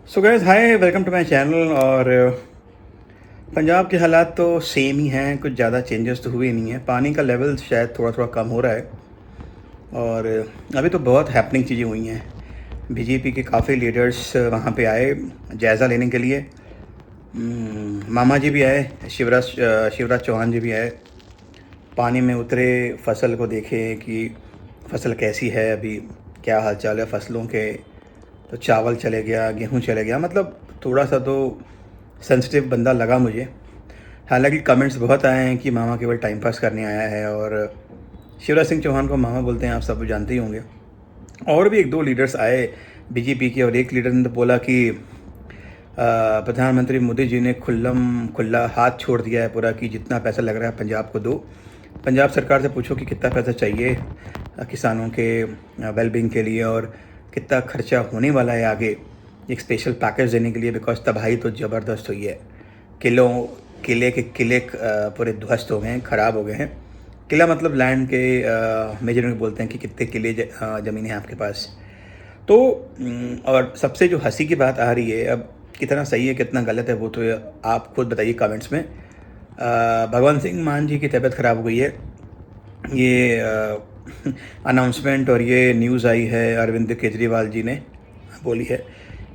So guys hi, welcome to my channel. और पंजाब के हालात तो सेम ही हैं, कुछ ज़्यादा चेंजेस तो हुए नहीं हैं। पानी का लेवल शायद थोड़ा थोड़ा कम हो रहा है और अभी तो बहुत हैपनिंग चीज़ें हुई हैं। बीजेपी के काफ़ी लीडर्स वहाँ पे आए जायज़ा लेने के लिए। मामा जी भी आए, शिवराज चौहान जी भी आए, पानी में उतरे, फसल को देखे कि फसल कैसी है, अभी क्या हाल चाल है फसलों के। तो चावल चले गया, गेहूँ चले गया, मतलब थोड़ा सा तो सेंसिटिव बंदा लगा मुझे। हालांकि कमेंट्स बहुत आए हैं कि मामा केवल टाइम पास करने आया है, और शिवराज सिंह चौहान को मामा बोलते हैं, आप सब जानते ही होंगे। और भी एक दो लीडर्स आए बीजेपी के, और एक लीडर ने तो बोला कि प्रधानमंत्री मोदी जी ने खुला हाथ छोड़ दिया है पूरा, कि जितना पैसा लग रहा है पंजाब को दो। पंजाब सरकार से पूछो कि कितना पैसा चाहिए किसानों के वेलबींग के लिए, और कितना खर्चा होने वाला है आगे एक स्पेशल पैकेज देने के लिए। बिकॉज तबाही तो ज़बरदस्त हुई है। किले के किले पूरे ध्वस्त हो गए हैं, ख़राब हो गए हैं। किला मतलब लैंड के मेजरमेंट बोलते हैं कि कितने किले ज़मीन है आपके पास। तो और सबसे जो हंसी की बात आ रही है, अब कितना सही है कितना गलत है वो तो आप खुद बताइए कमेंट्स में। भगवंत सिंह मान जी की तबीयत ख़राब हो गई है। ये अनाउंसमेंट और ये न्यूज़ आई है, अरविंद केजरीवाल जी ने बोली है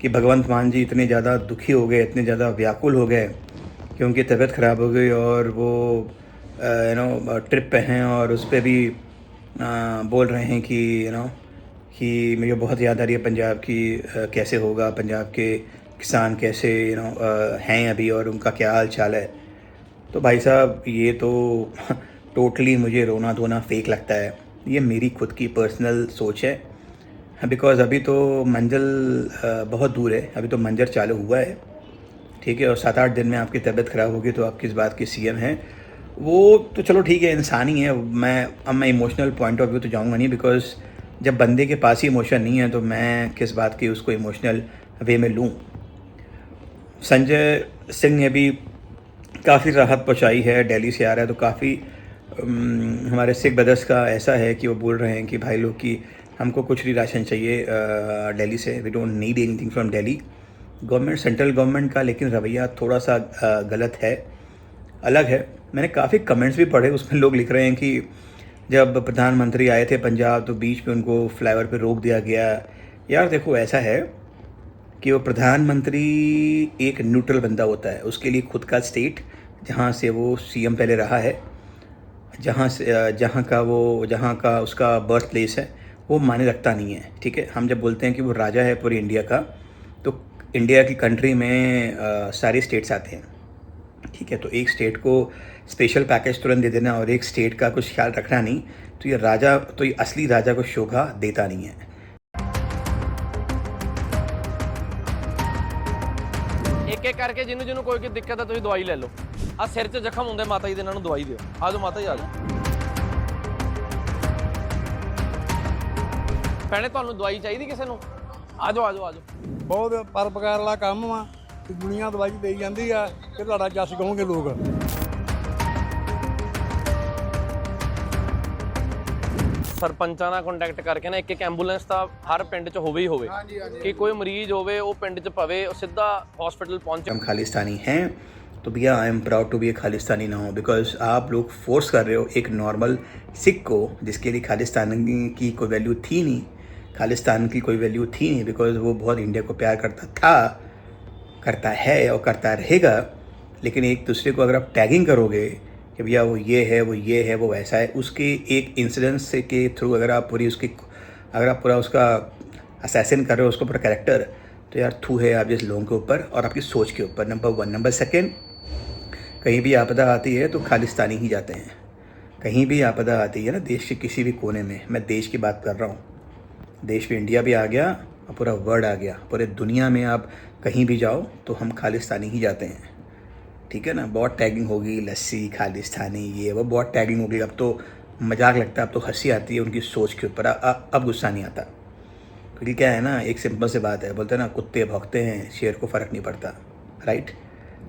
कि भगवंत मान जी इतने ज़्यादा दुखी हो गए, इतने ज़्यादा व्याकुल हो गए कि उनकी तबीयत ख़राब हो गई, और वो ट्रिप पे हैं, और उस पर भी बोल रहे हैं कि कि मुझे बहुत याद आ रही है पंजाब की, कैसे होगा पंजाब के किसान, कैसे हैं अभी, और उनका क्या हाल चाल है। तो भाई साहब ये तो टोटली मुझे रोना धोना फेक लगता है। ये मेरी खुद की पर्सनल सोच है, बिकॉज़ अभी तो मंजिल बहुत दूर है, अभी तो मंजर चालू हुआ है, ठीक है। और 7-8 दिन में आपकी तबीयत ख़राब होगी तो आप किस बात के सीएम हैं। वो तो चलो ठीक है, इंसान ही है। मैं इमोशनल पॉइंट ऑफ व्यू तो जाऊँगा नहीं, बिकॉज़ जब बंदे के पास ही इमोशन नहीं है तो मैं किस बात की उसको इमोशनल वे में लूँ। संजय सिंह ने भी काफ़ी राहत पहुँचाई है, दिल्ली से आ रहा है तो काफ़ी हमारे सिख ब्रदर्स का ऐसा है कि वो बोल रहे हैं कि भाई लोग कि हमको कुछ नहीं राशन चाहिए दिल्ली से, we don't need anything from Delhi. Government, central government का लेकिन रवैया थोड़ा सा गलत है, अलग है। मैंने काफ़ी कमेंट्स भी पढ़े, उसमें लोग लिख रहे हैं कि जब प्रधानमंत्री आए थे पंजाब तो बीच में उनको फ्लाईओवर पे रोक दिया गया। यार देखो, ऐसा है कि वो प्रधानमंत्री एक न्यूट्रल बंदा होता है, उसके लिए खुद का स्टेट जहाँ से वो सीएम पहले रहा है, जहाँ का उसका बर्थ प्लेस है, वो माने रखता नहीं है, ठीक है। हम जब बोलते हैं कि वो राजा है पूरी इंडिया का, तो इंडिया की कंट्री में सारे स्टेट्स आते हैं, ठीक है। तो एक स्टेट को स्पेशल पैकेज तुरंत दे देना और एक स्टेट का कुछ ख्याल रखना नहीं, तो ये असली राजा को शोभा देता नहीं है। एक एक करके ਜਿਹਨੂੰ ਜਿਹਨੂੰ ਕੋਈ ਦਿੱਕਤ ਹੈ ਤੁਸੀਂ ਦਵਾਈ ਲੈ ਲਓ। ਆ ਸਿਰ 'ਚ ਜ਼ਖਮ ਹੁੰਦੇ ਮਾਤਾ ਜੀ ਦੇ, ਇਹਨਾਂ ਨੂੰ ਦਵਾਈ ਦਿਓ। ਆ ਜਾਓ ਮਾਤਾ ਜੀ, ਆ ਜਾਓ। ਭੈਣੇ ਤੁਹਾਨੂੰ ਦਵਾਈ ਚਾਹੀਦੀ ਕਿਸੇ ਨੂੰ? ਆ ਜਾਓ ਆ ਜਾਓ ਆ ਜਾਓ। ਬਹੁਤ ਪਰਪਕਾਰ ਵਾਲਾ ਕੰਮ ਵਾ ਤੇ ਦੁਨੀਆ ਦਵਾਈ ਦੇਈ ਜਾਂਦੀ ਆ ਕਿ ਤੁਹਾਡਾ ਜੱਸ ਕਹੋਗੇ ਲੋਕ। ਸਰਪੰਚਾਂ ਨਾਲ ਕੰਟੈਕਟ ਕਰਕੇ ਨਾ ਇੱਕ ਐਂਬੂਲੈਂਸ ਤਾਂ ਹਰ ਪਿੰਡ 'ਚ ਹੋਵੇ ਹੀ ਹੋਵੇ, ਕਿ ਕੋਈ ਮਰੀਜ਼ ਹੋਵੇ ਉਹ ਪਿੰਡ 'ਚ ਪਵੇ, ਉਹ ਸਿੱਧਾ हॉस्पिटल पहुंचे। हम खालिस्तानी हैं तो भैया I am proud to be a Khalistani ना हो, बिकॉज आप लोग फोर्स कर रहे हो एक नॉर्मल सिख को, जिसके लिए खालिस्तान की कोई वैल्यू थी नहीं, खालिस्तान की कोई वैल्यू थी नहीं, बिकॉज वो बहुत इंडिया को प्यार करता था, करता है और करता रहेगा। लेकिन एक दूसरे को अगर आप टैगिंग करोगे कि भैया वो ये है, वो ये है, वो वैसा है, उसके एक इंसिडेंस के थ्रू अगर आप पूरा उसका असैसिन कर रहे हो, उसको पूरा कैरेक्टर, तो यार थू है आप जैसे लोगों के ऊपर और आपकी सोच के ऊपर, नंबर 1। नंबर 2, कहीं भी आपदा आती है तो खालिस्तानी ही जाते हैं। कहीं भी आपदा आती है ना देश के किसी भी कोने में, मैं देश की बात कर रहा हूँ, देश में इंडिया भी आ गया और पूरा वर्ल्ड आ गया, पूरे दुनिया में आप कहीं भी जाओ तो हम खालिस्तानी ही जाते हैं, ठीक है ना। बहुत टैगिंग होगी, लस्सी खालिस्तानी, ये वो बहुत टैगिंग होगी। अब तो मजाक लगता है, अब तो हंसी आती है उनकी सोच के ऊपर, अब गुस्सा नहीं आता। क्योंकि क्या है ना, एक सिंपल से बात है, बोलते हैं ना कुत्ते भौंकते हैं, शेर को फ़र्क नहीं पड़ता, राइट।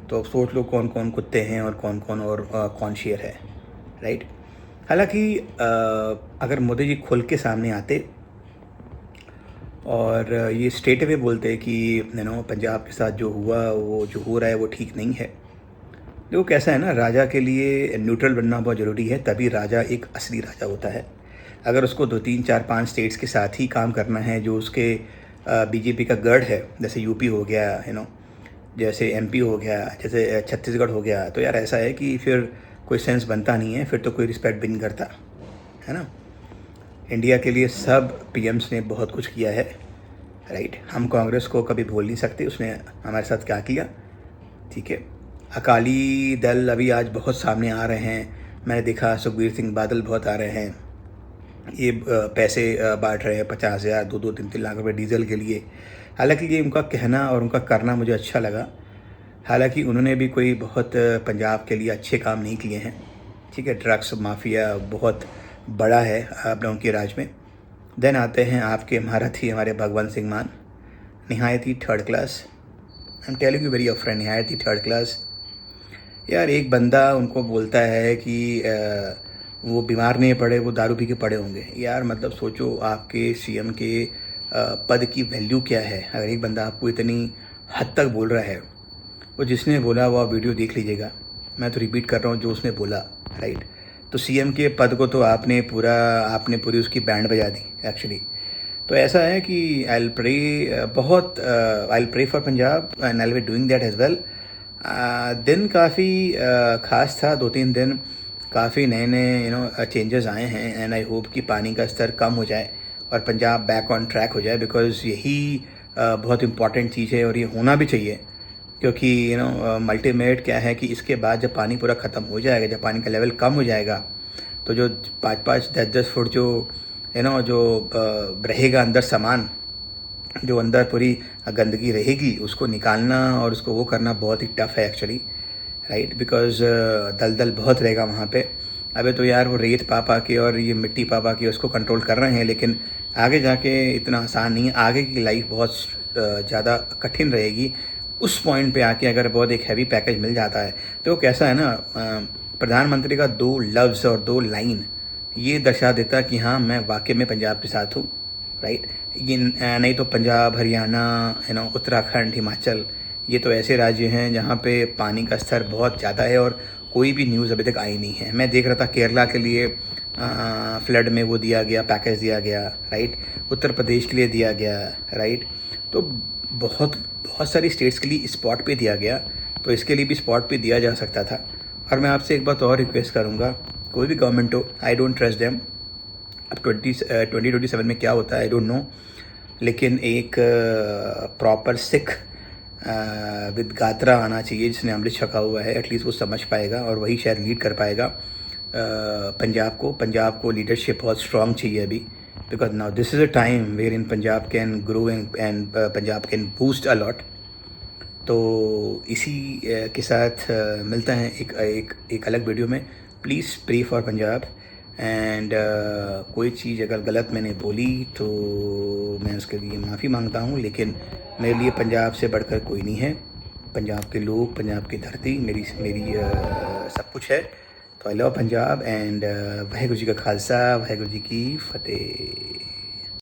तो अब सोच लो कौन कौन कुत्ते हैं और कौन शेर है, राइट। हालांकि अगर मोदी जी खुल के सामने आते और ये स्ट्रेट अवे बोलते हैं कि पंजाब के साथ जो हुआ, वो जो हो रहा है वो ठीक नहीं है। देखो कैसा है ना, राजा के लिए न्यूट्रल बनना बहुत ज़रूरी है, तभी राजा एक असली राजा होता है। अगर उसको 2, 3, 4, 5 स्टेट्स के साथ ही काम करना है जो उसके बीजेपी का गढ़ है, जैसे यूपी हो गया, जैसे एमपी हो गया, जैसे छत्तीसगढ़ हो गया, तो यार ऐसा है कि फिर कोई सेंस बनता नहीं है, फिर तो कोई रिस्पेक्ट भी नहीं करता है ना। इंडिया के लिए सब पीएम्स ने बहुत कुछ किया है, राइट। हम कांग्रेस को कभी भूल नहीं सकते, उसने हमारे साथ क्या किया, ठीक है। अकाली दल अभी आज बहुत सामने आ रहे हैं, मैंने देखा सुखबीर सिंह बादल बहुत आ रहे हैं, ये पैसे बांट रहे हैं 50,000, 2-2, 3-3 लाख रुपए डीजल के लिए। हालांकि ये उनका कहना और उनका करना मुझे अच्छा लगा, हालांकि उन्होंने भी कोई बहुत पंजाब के लिए अच्छे काम नहीं किए हैं, ठीक है। ड्रग्स माफिया बहुत बड़ा है आप लोगों के राज में। देन आते हैं आपके महारथी हमारे भगवंत सिंह मान, नहायत ही third class, I am telling you very friend, नहायत ही थर्ड क्लास। यार एक बंदा उनको बोलता है कि वो बीमार नहीं पड़े, वो दारू पी के पड़े होंगे। यार मतलब सोचो आपके सीएम के पद की वैल्यू क्या है। अगर एक बंदा आपको इतनी हद तक बोल रहा है, वो जिसने बोला वो आप वीडियो देख लीजिएगा, मैं तो रिपीट कर रहा हूँ जो उसने बोला, राइट। तो सीएम के पद को तो आपने पूरी उसकी बैंड बजा दी एक्चुअली। तो ऐसा है कि I will pray for Punjab and I will be doing that as well. दिन काफ़ी ख़ास था, 2-3 दिन काफ़ी नए चेंजेस आए हैं एंड आई होप कि पानी का स्तर कम हो जाए और पंजाब बैक ऑन ट्रैक हो जाए, बिकॉज़ यही बहुत इम्पॉर्टेंट चीज़ है और ये होना भी चाहिए। क्योंकि अल्टीमेट क्या है कि इसके बाद जब पानी पूरा ख़त्म हो जाएगा, जब पानी का लेवल कम हो जाएगा, तो जो 5-5, 10-10 फुट जो रहेगा अंदर सामान, जो अंदर पूरी गंदगी रहेगी, उसको निकालना और उसको वो करना बहुत ही टफ़ है एक्चुअली, राइट। बिकॉज़ दलदल बहुत रहेगा वहाँ पे। अबे तो यार वो रेत पा के और ये मिट्टी पा के उसको कंट्रोल कर रहे हैं, लेकिन आगे जाके इतना आसान नहीं है। आगे की लाइफ बहुत ज़्यादा कठिन रहेगी। उस पॉइंट पे आके अगर बहुत एक हैवी पैकेज मिल जाता है, तो कैसा है ना, प्रधानमंत्री का 2 लफ्ज़ और 2 लाइन ये दर्शा देता कि हाँ मैं वाकई में पंजाब के साथ हूँ, राइट। ये नहीं तो पंजाब, हरियाणा, उत्तराखंड, हिमाचल, ये तो ऐसे राज्य हैं जहाँ पे पानी का स्तर बहुत ज़्यादा है और कोई भी न्यूज़ अभी तक आई नहीं है। मैं देख रहा था केरला के लिए फ्लड में वो दिया गया, पैकेज दिया गया, राइट। उत्तर प्रदेश के लिए दिया गया, राइट। तो बहुत सारी स्टेट्स के लिए स्पॉट पे दिया गया, तो इसके लिए भी स्पॉट पे दिया जा सकता था। और मैं आपसे एक बात और रिक्वेस्ट करूँगा, कोई भी गवर्नमेंट हो, आई डोंट ट्रस्ट देम। अब 2027 में क्या होता है आई डोंट नो, लेकिन एक प्रॉपर सिख विद गात्रा आना चाहिए, जिसने अमृत छका हुआ है, एटलीस्ट वो समझ पाएगा और वही शायद लीड कर पाएगा पंजाब को लीडरशिप बहुत स्ट्रॉन्ग चाहिए अभी, because now this is a time where in Punjab can grow and Punjab can boost a lot. तो इसी के साथ मिलता है एक अलग वीडियो में। Please pray for Punjab and कोई चीज़ अगर गलत मैंने बोली तो मैं उसके लिए माफ़ी मांगता हूँ, लेकिन मेरे लिए पंजाब से बढ़कर कोई नहीं है। पंजाब के लोग, पंजाब की धरती मेरी सब कुछ है। तो I love Punjab and Waheguru ji का खालसा, वाहेगुरु जी की फतेह।